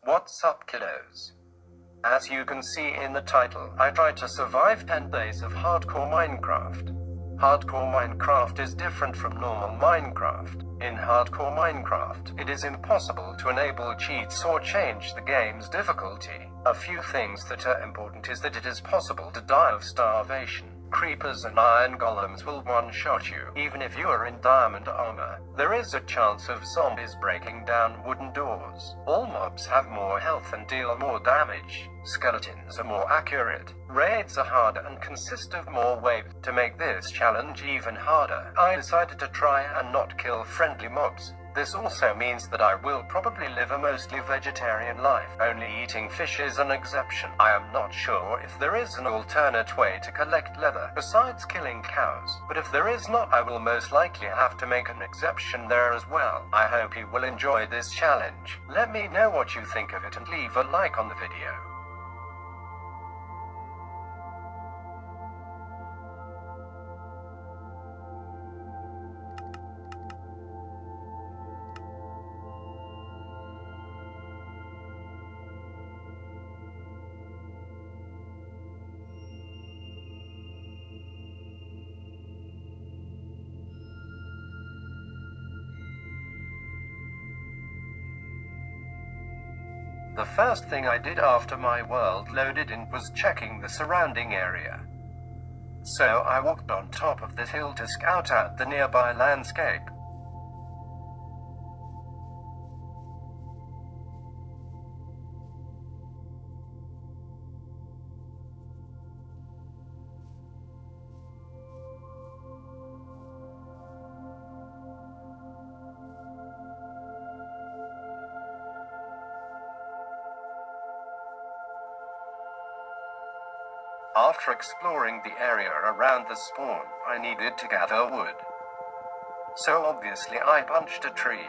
What's up, kiddos? As you can see in the title, I tried to survive 10 days of hardcore Minecraft. Hardcore Minecraft is different from normal Minecraft. In hardcore Minecraft, it is impossible to enable cheats or change the game's difficulty. A few things that are important is that it is possible to die of starvation. Creepers and iron golems will one-shot you, even if you are in diamond armor. There is a chance of zombies breaking down wooden doors. All mobs have more health and deal more damage. Skeletons are more accurate. Raids are harder and consist of more waves. To make this challenge even harder, I decided to try and not kill friendly mobs. This also means that I will probably live a mostly vegetarian life. Only eating fish is an exception. I am not sure if there is an alternate way to collect leather besides killing cows, but if there is not, I will most likely have to make an exception there as well. I hope you will enjoy this challenge. Let me know what you think of it and leave a like on the video. The first thing I did after my world loaded in was checking the surrounding area. So I walked on top of this hill to scout out the nearby landscape. After exploring the area around the spawn, I needed to gather wood. So obviously I punched a tree.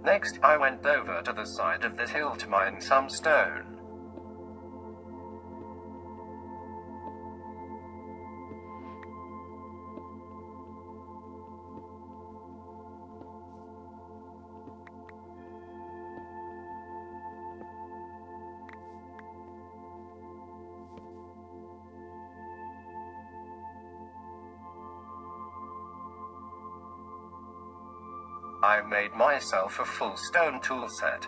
Next, I went over to the side of this hill to mine some stone. I made myself a full stone tool set.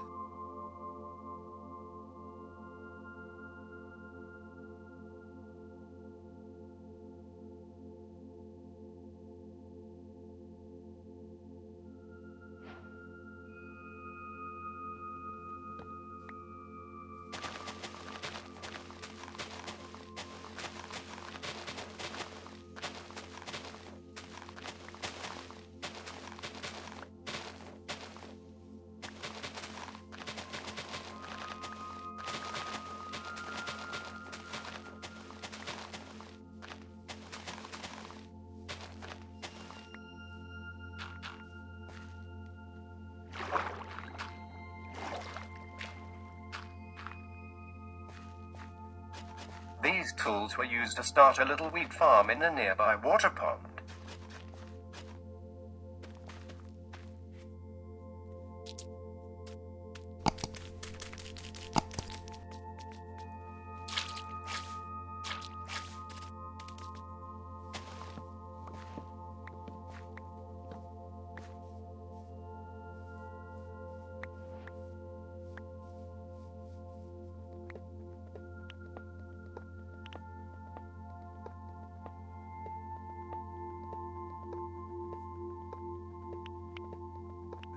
These tools were used to start a little wheat farm in a nearby water pond.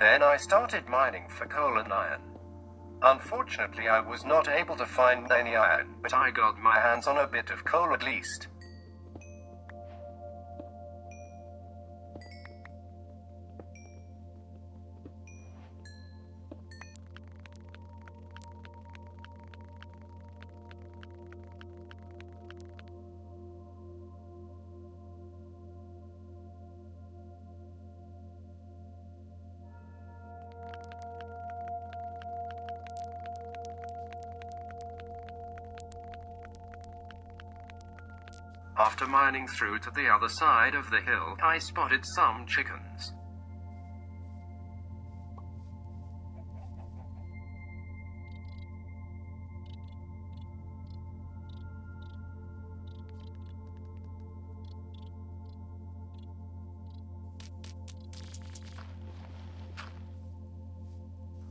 Then I started mining for coal and iron. Unfortunately, I was not able to find any iron, but I got my hands on a bit of coal at least. After mining through to the other side of the hill, I spotted some chickens.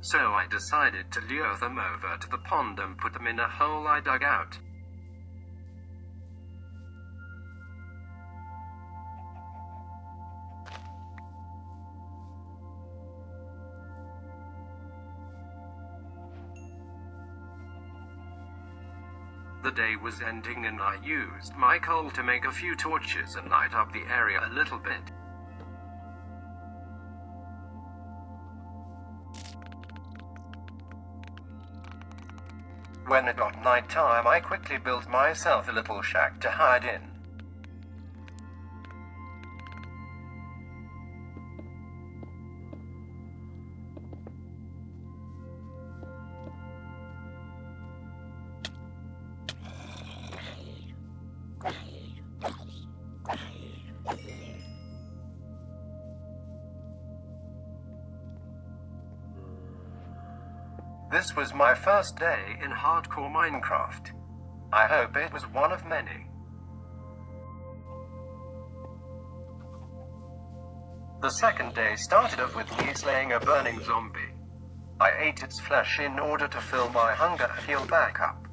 So I decided to lure them over to the pond and put them in a hole I dug out. The day was ending and I used my coal to make a few torches and light up the area a little bit. When it got night time, I quickly built myself a little shack to hide in. This was my first day in hardcore Minecraft. I hope it was one of many. The second day started off with me slaying a burning zombie. I ate its flesh in order to fill my hunger and heal back up.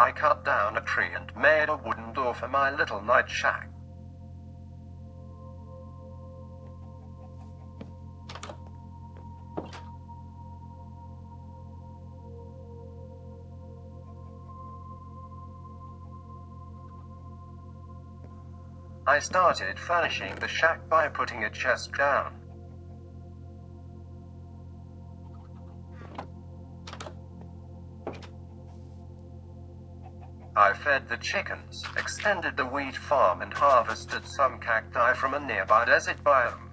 I cut down a tree and made a wooden door for my little night shack. I started furnishing the shack by putting a chest down. I fed the chickens, extended the wheat farm and harvested some cacti from a nearby desert biome.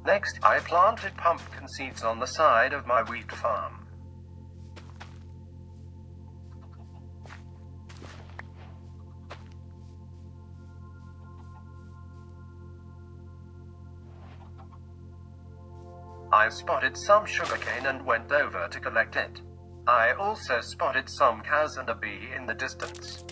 Next, I planted pumpkin seeds on the side of my wheat farm. I spotted some sugarcane and went over to collect it. I also spotted some cows and a bee in the distance.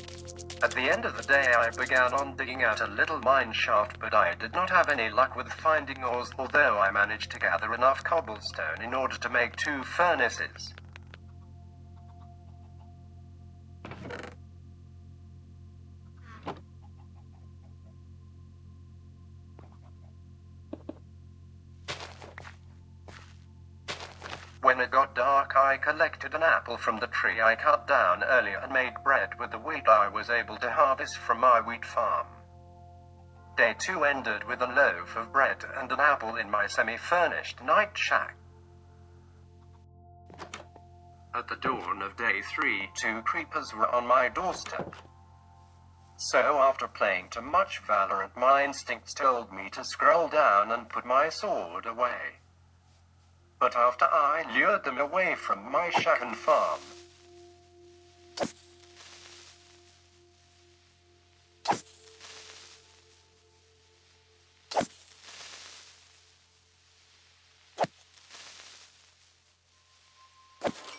At the end of the day, I began on digging out a little mine shaft, but I did not have any luck with finding ores, although I managed to gather enough cobblestone in order to make 2 furnaces. When it got dark, I collected an apple from the tree I cut down earlier and made bread with the wheat I was able to harvest from my wheat farm. Day 2 ended with a loaf of bread and an apple in my semi-furnished night shack. At the dawn of day 3, 2 creepers were on my doorstep. So after playing too much Valorant, my instincts told me to scroll down and put my sword away. But after I lured them away from my shack and farm,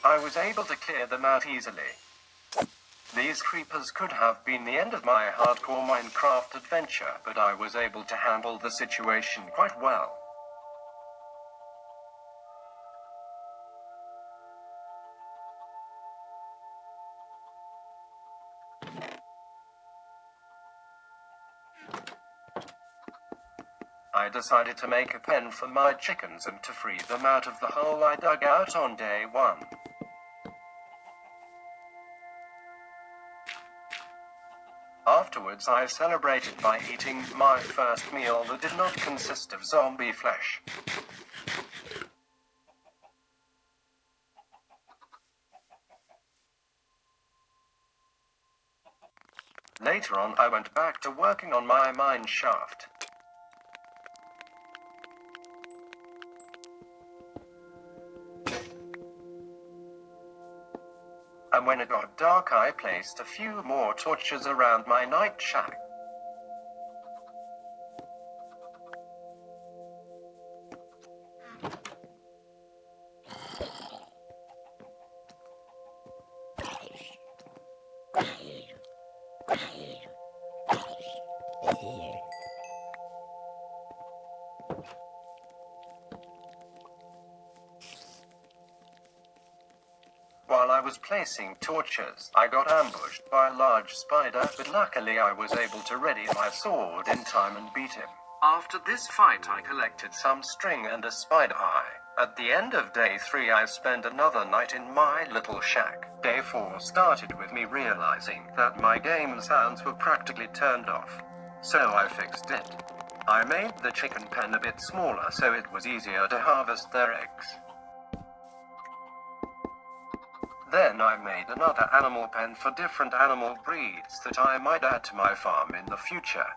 I was able to clear them out easily. These creepers could have been the end of my hardcore Minecraft adventure, but I was able to handle the situation quite well. I decided to make a pen for my chickens and to free them out of the hole I dug out on day 1. Afterwards, I celebrated by eating my first meal that did not consist of zombie flesh. Later on, I went back to working on my mine shaft. And when it got dark, I placed a few more torches around my night shack. While I was placing torches, I got ambushed by a large spider, but luckily I was able to ready my sword in time and beat him. After this fight, I collected some string and a spider eye. At the end of day 3, I spent another night in my little shack. Day 4 started with me realizing that my game sounds were practically turned off. So I fixed it. I made the chicken pen a bit smaller so it was easier to harvest their eggs. Then I made another animal pen for different animal breeds that I might add to my farm in the future.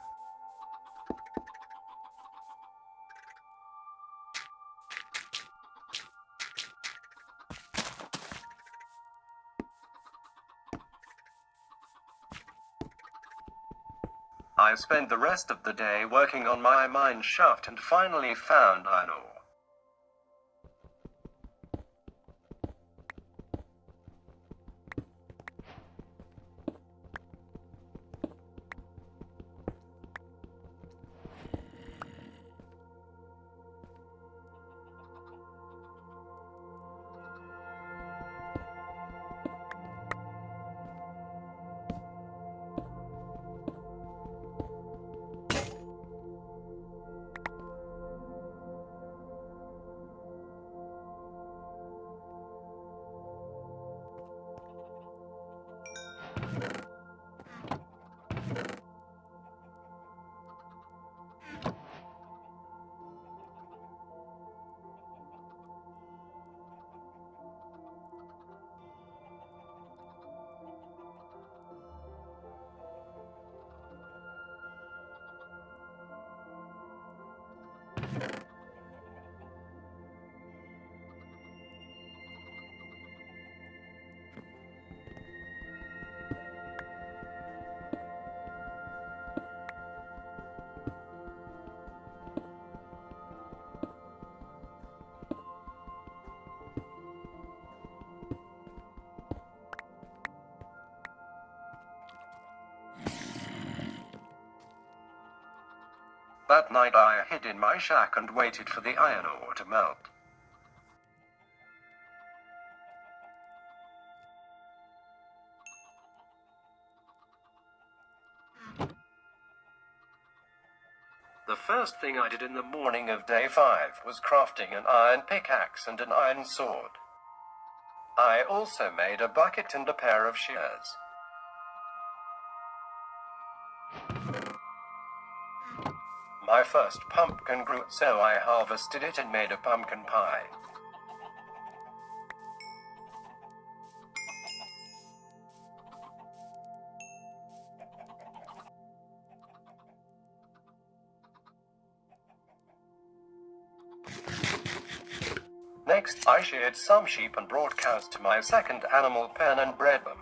I spent the rest of the day working on my mine shaft and finally found iron ore. That night I hid in my shack and waited for the iron ore to melt. The first thing I did in the morning of day 5 was crafting an iron pickaxe and an iron sword. I also made a bucket and a pair of shears. My first pumpkin grew, so I harvested it and made a pumpkin pie. Next, I sheared some sheep and brought cows to my second animal pen and bred them.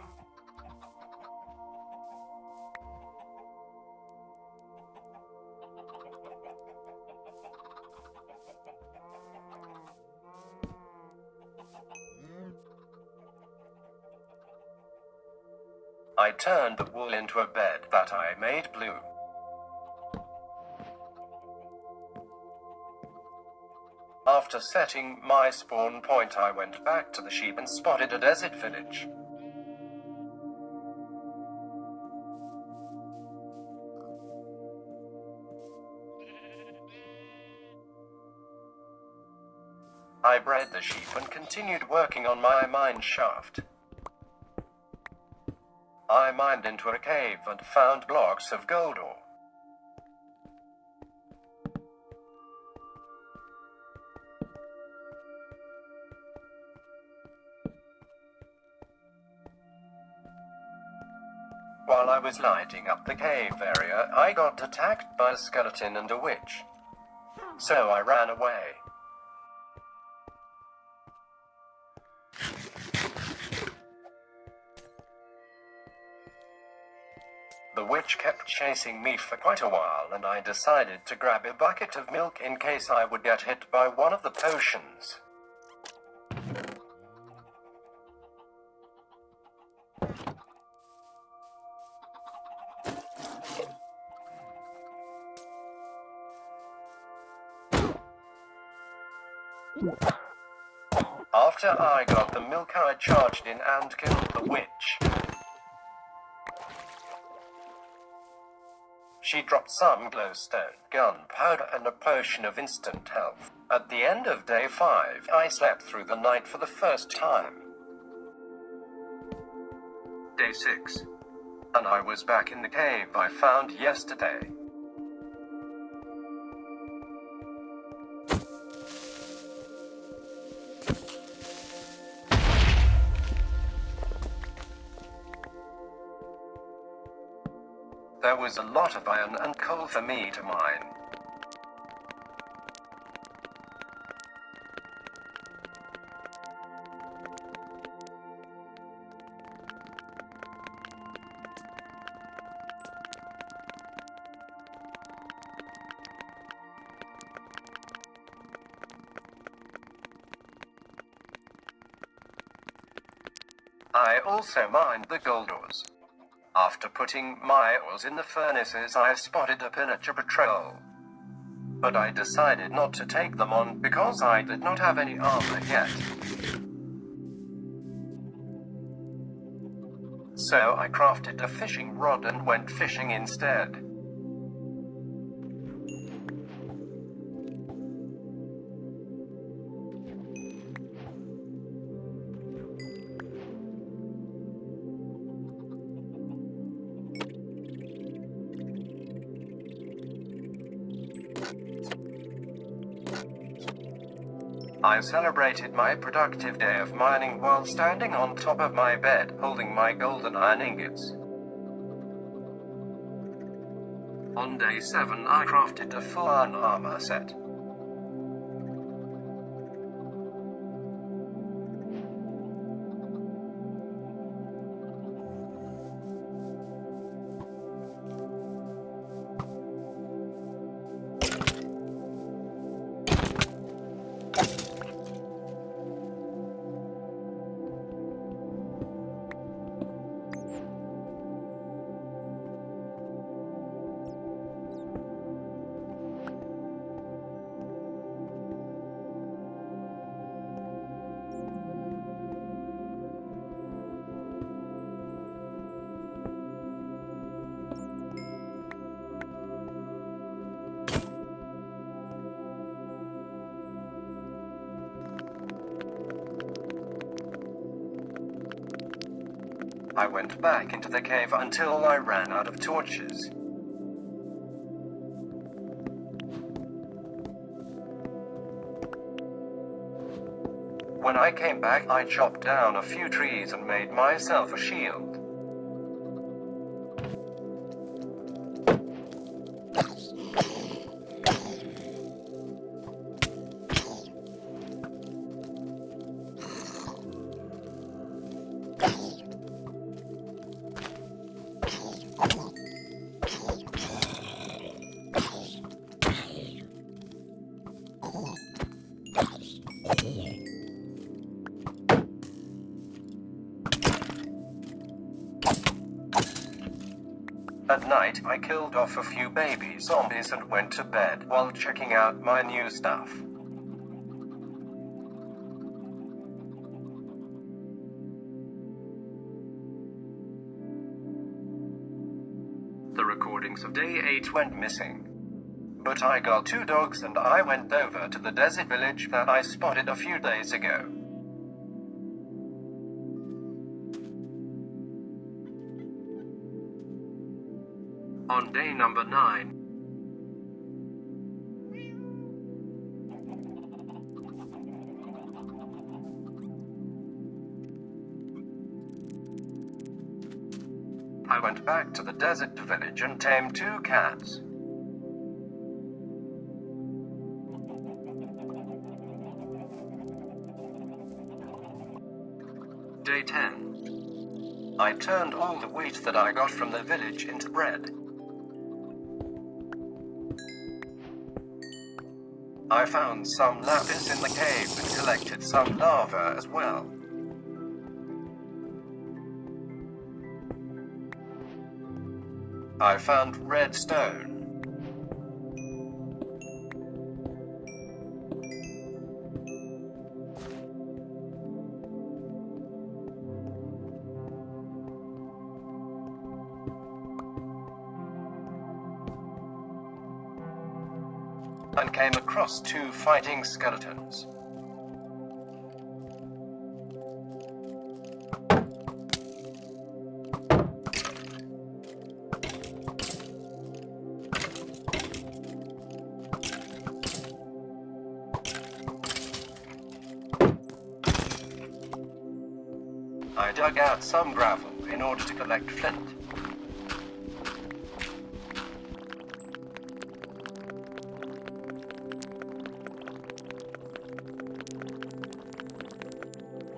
I turned the wool into a bed that I made blue. After setting my spawn point, I went back to the sheep and spotted a desert village. I bred the sheep and continued working on my mine shaft. I mined into a cave and found blocks of gold ore. while I was lighting up the cave area, I got attacked by a skeleton and a witch. So I ran away. The witch kept chasing me for quite a while, and I decided to grab a bucket of milk in case I would get hit by one of the potions. After I got the milk, I charged in and killed the witch. She dropped some glowstone, gunpowder, and a potion of instant health. At the end of day 5, I slept through the night for the first time. Day 6. And I was back in the cave I found yesterday. There was a lot of iron and coal for me to mine. I also mined the gold ores. After putting my ores in the furnaces, I spotted a pillager patrol. But I decided not to take them on because I did not have any armor yet. So I crafted a fishing rod and went fishing instead. I celebrated my productive day of mining while standing on top of my bed, holding my golden iron ingots. On day 7, I crafted a full-on armor set. I went back into the cave until I ran out of torches. When I came back, I chopped down a few trees and made myself a shield. At night, I killed off a few baby zombies and went to bed while checking out my new stuff. The recordings of day 8 went missing. But I got 2 dogs and I went over to the desert village that I spotted a few days ago. On day number 9, I went back to the desert village and tamed 2 cats. Day 10. I turned all the wheat that I got from the village into bread. I found some lapis in the cave and collected some lava as well. I found redstone. And came across 2 fighting skeletons. I dug out some gravel in order to collect flint.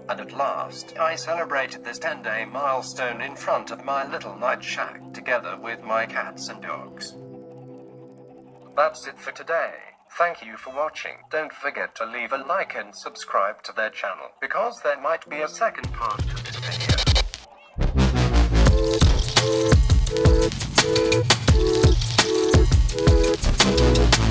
And at last, I celebrated this 10-day milestone in front of my little night shack together with my cats and dogs. That's it for today. Thank you for watching. Don't forget to leave a like and subscribe to their channel, because there might be a second part to this video.